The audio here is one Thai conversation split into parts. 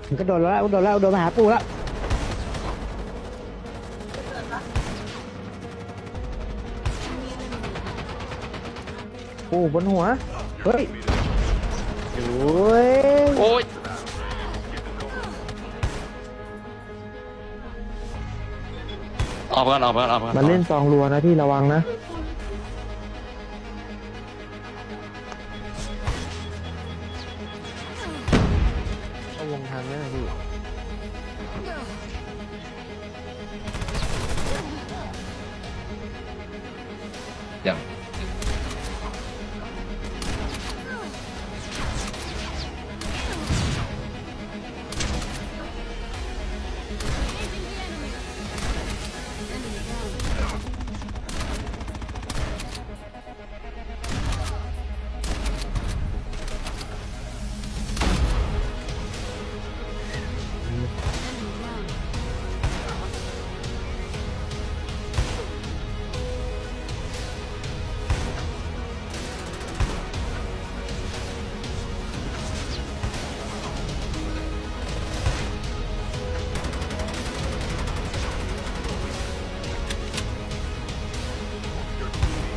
มันก็โดนแล้วโดนมาหาปูแล้วปูบนหัวเฮ้ยโอ้ยโอ้ยออกกันมันเล่นซองรัวนะพี่ระวังนะเข้าวงทันไหมพี่อย่าง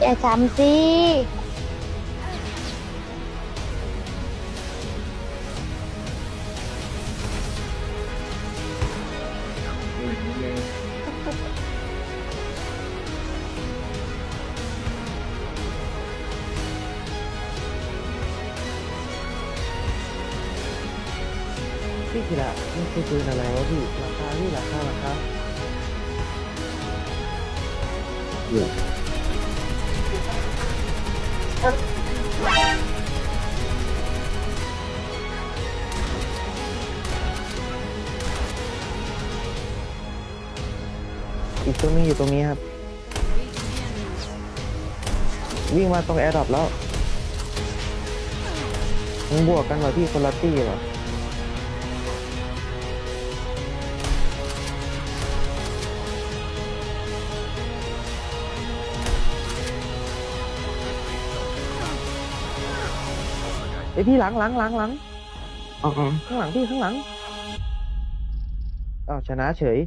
อย่าช้ำสิพี่กีฬานี่คือปืนอะไรวะพี่ราคาพี่ราคาอีกตัวนึงอยู่ตรงนี้ครับวิ่งมาตรงแอร์ดรอปแล้วมึงบวกกันเหรอพี่คนละตี้เหรอไอพี่หลังข้างหลังพี่ข้างหลังอ้าวชนะเฉย